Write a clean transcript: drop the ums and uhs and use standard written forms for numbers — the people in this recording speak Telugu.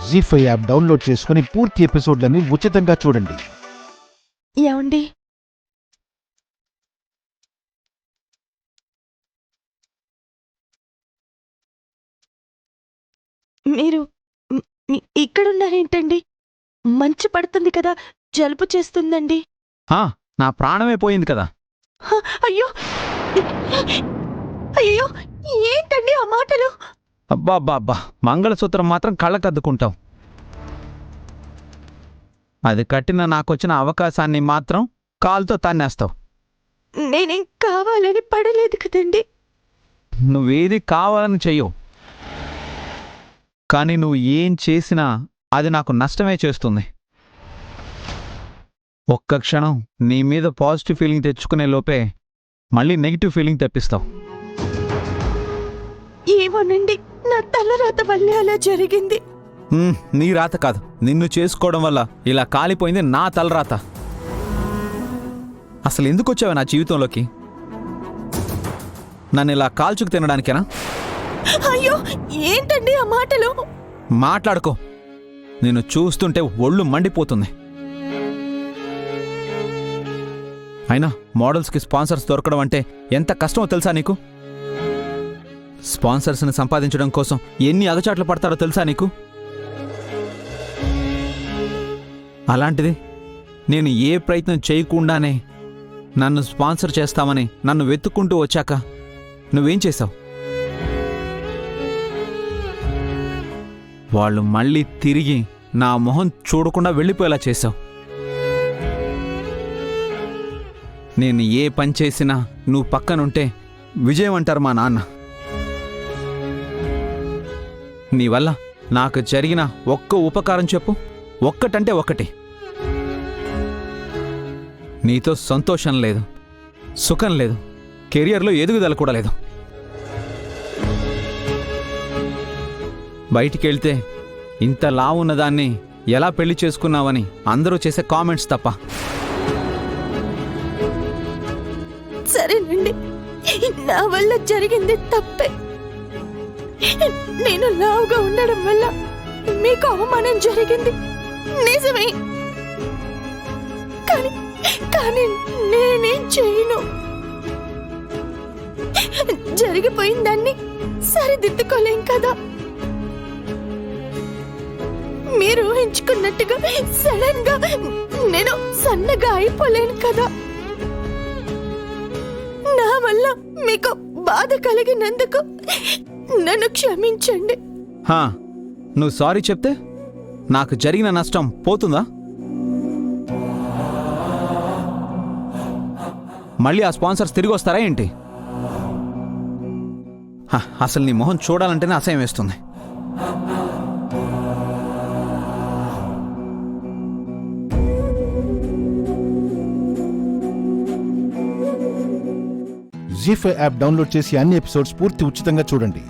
జీ5 యాప్ డౌన్లోడ్ చేసుకుని పూర్తి ఎపిసోడ్లని ఉచితంగా చూడండి. ఏమండి, మీరు ఇక్కడున్నారేంటండి? మంచు పడుతుంది కదా, జలుబు చేస్తుందండి. నా ప్రాణమే పోయింది కదా. అయ్యో అయ్యో, ఏంటండి ఆ మాటలు? అబ్బా మంగళసూత్రం మాత్రం కళ్ళకద్దుకుంటావు. అది కట్టిన నాకొచ్చిన అవకాశాన్ని మాత్రం కాలుతో తన్నేస్తావు. నేనేం కావాలని పడలేదు కదండి. నువ్వేది కావాలని చెయ్యవు, కానీ నువ్వు ఏం చేసినా అది నాకు నష్టమే చేస్తుంది. ఒక్క క్షణం నీ మీద పాజిటివ్ ఫీలింగ్ తెచ్చుకునే లోపే మళ్ళీ నెగిటివ్ ఫీలింగ్ తెప్పిస్తావు. ఏమోనండి, నా తలరాత వల్లే అలా జరిగింది. నీ రాత కాదు, నిన్ను చేసుకోవడం వల్ల ఇలా కాలిపోయింది నా తలరాత. అసలు ఎందుకు వచ్చావే నా జీవితంలోకి? నన్ను ఇలా కాల్చుకు తినడానికేనా? అయ్యో, ఏంటండి ఆ మాటలు? మాట్లాడుకో, నిన్ను చూస్తుంటే ఒళ్ళు మండిపోతుంది. అయినా మోడల్స్కి స్పాన్సర్స్ దొరకడం అంటే ఎంత కష్టమో తెలుసా నీకు? స్పాన్సర్స్ని సంపాదించడం కోసం ఎన్ని అగచాట్లు పడతారో తెలుసా నీకు? అలాంటిది నేను ఏ ప్రయత్నం చేయకుండానే నన్ను స్పాన్సర్ చేస్తామని నన్ను వెతుక్కుంటూ వచ్చాక నువ్వేం చేశావు? వాళ్ళు మళ్ళీ తిరిగి నా మొహం చూడకుండా వెళ్ళిపోయేలా చేశావు. నేను ఏ పని చేసినా నువ్వు పక్కనుంటే విజయం అంటారు మా నాన్న. నీ వల్ల నాకు జరిగిన ఒక్క ఉపకారం చెప్పు, ఒక్కటంటే ఒక్కటి. నీతో సంతోషం లేదు, సుఖం లేదు, కెరియర్లో ఎదుగుదల కూడా లేదు. బయటికెళ్తే ఇంత లావున్నదాన్ని ఎలా పెళ్లి చేసుకున్నావని అందరూ చేసే కామెంట్స్ తప్ప. సరేనండి, నా వల్ల జరిగింది తప్పే. నేను లావుగా ఉండడం వల్ల మీకు అవమానం జరిగింది నిజమే. కానీ నేనేం చేయను. జరిగిపోయిన దాన్ని సరిదిద్దుకోలేం కదా. మీరు ఊహించుకున్నట్టుగా సడన్ గా నేను సన్నగా అయిపోలేను కదా. నా వల్ల మీకు బాధ కలిగినందుకు నన్ను క్షమించండి. నువ్వు సారీ చెప్తే నాకు జరిగిన నష్టం పోతుందా? మళ్ళీ ఆ స్పాన్సర్స్ తిరిగి వస్తారా ఏంటి? అసలు నీ మొహం చూడాలంటేనే అసహ్యం వేస్తుంది. జీ5 యాప్ డౌన్లోడ్ చేసి అన్ని ఎపిసోడ్స్ పూర్తి ఉచితంగా చూడండి.